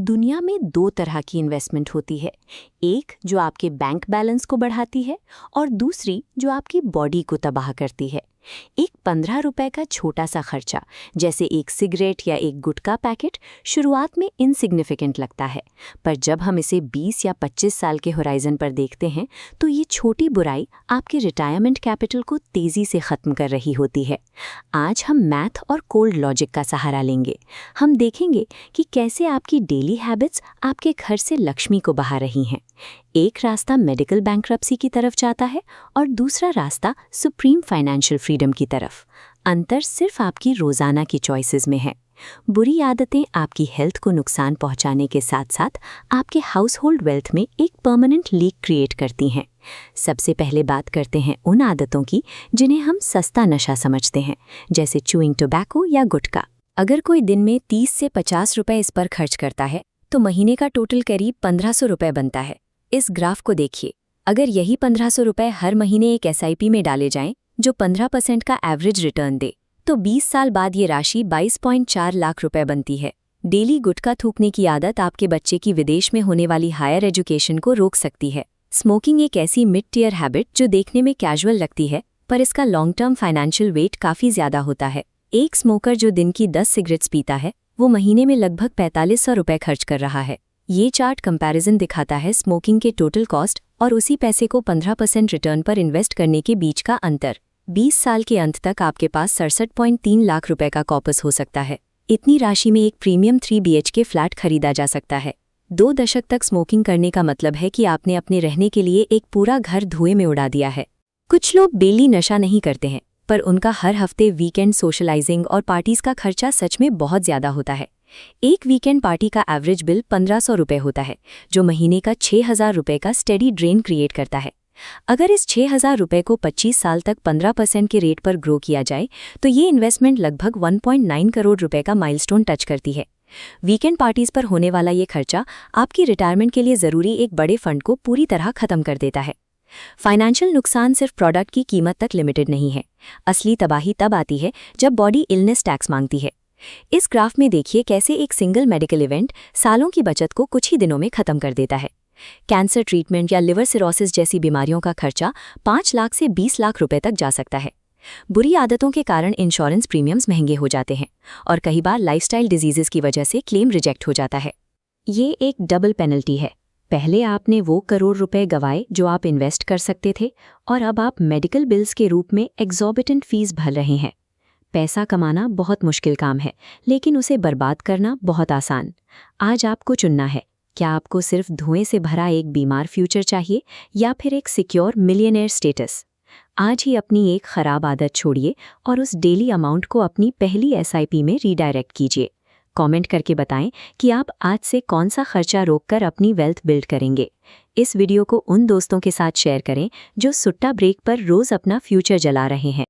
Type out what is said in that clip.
दुनिया में दो तरह की इन्वेस्टमेंट होती है। एक जो आपके बैंक बैलेंस को बढ़ाती है और दूसरी जो आपकी बॉडी को तबाह करती है। एक 15 रुपए का छोटा सा खर्चा जैसे एक सिगरेट या एक गुटखा पैकेट शुरुआत में इनसिग्निफिकेंट लगता है, पर जब हम इसे 20 या 25 साल के होराइजन पर देखते हैं तो ये छोटी बुराई आपके रिटायरमेंट कैपिटल को तेजी से खत्म कर रही होती है। आज हम मैथ और कोल्ड लॉजिक का सहारा लेंगे। हम देखेंगे कि कैसे आपकी डेली हैबिट्स आपके घर से लक्ष्मी को बहा रही हैं। एक रास्ता मेडिकल बैंक्रप्सी की तरफ जाता है और दूसरा रास्ता सुप्रीम फाइनेंशियल फ्रीडम की तरफ। अंतर सिर्फ आपकी रोजाना की चॉइसेस में है। बुरी आदतें आपकी हेल्थ को नुकसान पहुंचाने के साथ साथ आपके हाउस होल्ड वेल्थ में एक परमानेंट लीक क्रिएट करती हैं। सबसे पहले बात करते हैं उन आदतों की जिन्हें हम सस्ता नशा समझते हैं, जैसे च्यूइंग टोबैको या गुटखा। अगर कोई दिन में 30 से 50 रुपए इस पर खर्च करता है तो महीने का टोटल करीब 1500 रुपए बनता है। इस ग्राफ को देखिए, अगर यही 1500 रुपए हर महीने एक SIP में डाले जाएं जो 15% का एवरेज रिटर्न दे, तो 20 साल बाद ये राशि 22.4 लाख रुपए बनती है। डेली गुटखा थूकने की आदत आपके बच्चे की विदेश में होने वाली हायर एजुकेशन को रोक सकती है। स्मोकिंग एक ऐसी मिड टियर हैबिट जो देखने में कैजुअल लगती है, पर इसका लॉन्ग टर्म फाइनेंशियल वेट काफ़ी ज़्यादा होता है। एक स्मोकर जो दिन की 10 सिगरेट्स पीता है वो महीने में लगभग 4500 रुपए खर्च कर रहा है। ये चार्ट कंपैरिजन दिखाता है स्मोकिंग के टोटल कॉस्ट और उसी पैसे को 15% रिटर्न पर इन्वेस्ट करने के बीच का अंतर। 20 साल के अंत तक आपके पास 67.3 लाख रुपए का कॉपस हो सकता है। इतनी राशि में एक प्रीमियम 3 BHK फ्लैट खरीदा जा सकता है। 2 दशक तक स्मोकिंग करने का मतलब है कि आपने अपने रहने के लिए एक पूरा घर धुएं में उड़ा दिया है। कुछ लोग डेली नशा नहीं करते हैं, पर उनका हर हफ्ते वीकेंड सोशलाइजिंग और पार्टीज का खर्चा सच में बहुत ज़्यादा होता है। एक वीकेंड पार्टी का एवरेज बिल 1500 रुपए होता है, जो महीने का 6000 रुपए का स्टेडी ड्रेन क्रिएट करता है। अगर इस 6000 रुपए को 25 साल तक 15% के रेट पर ग्रो किया जाए तो ये इन्वेस्टमेंट लगभग 1.9 करोड़ रुपए का माइलस्टोन टच करती है। वीकेंड पार्टीज पर होने वाला ये खर्चा आपकी रिटायरमेंट के लिए ज़रूरी एक बड़े फंड को पूरी तरह खत्म कर देता है। फाइनेंशियल नुकसान सिर्फ प्रोडक्ट की कीमत तक लिमिटेड नहीं है। असली तबाही तब आती है जब बॉडी इलनेस टैक्स मांगती है। इस ग्राफ में देखिए कैसे एक सिंगल मेडिकल इवेंट सालों की बचत को कुछ ही दिनों में खत्म कर देता है। कैंसर ट्रीटमेंट या लिवर सिरोसिस जैसी बीमारियों का खर्चा 5 लाख से 20 लाख रुपए तक जा सकता है। बुरी आदतों के कारण इंश्योरेंस प्रीमियम्स महंगे हो जाते हैं और कई बार लाइफस्टाइल डिजीजेस की वजह से क्लेम रिजेक्ट हो जाता है। ये एक डबल पेनल्टी है। पहले आपने वो करोड़ रुपए गंवाए जो आप इन्वेस्ट कर सकते थे, और अब आप मेडिकल बिल्स के रूप में एक्सॉर्बिटेंट फीस भर रहे हैं। पैसा कमाना बहुत मुश्किल काम है, लेकिन उसे बर्बाद करना बहुत आसान। आज आपको चुनना है, क्या आपको सिर्फ धुएं से भरा एक बीमार फ्यूचर चाहिए या फिर एक सिक्योर मिलियनेयर स्टेटस। आज ही अपनी एक खराब आदत छोड़िए और उस डेली अमाउंट को अपनी पहली SIP में रीडायरेक्ट कीजिए। कमेंट करके बताएं कि आप आज से कौन सा खर्चा रोककर अपनी वेल्थ बिल्ड करेंगे। इस वीडियो को उन दोस्तों के साथ शेयर करें जो सुट्टा ब्रेक पर रोज अपना फ्यूचर जला रहे हैं।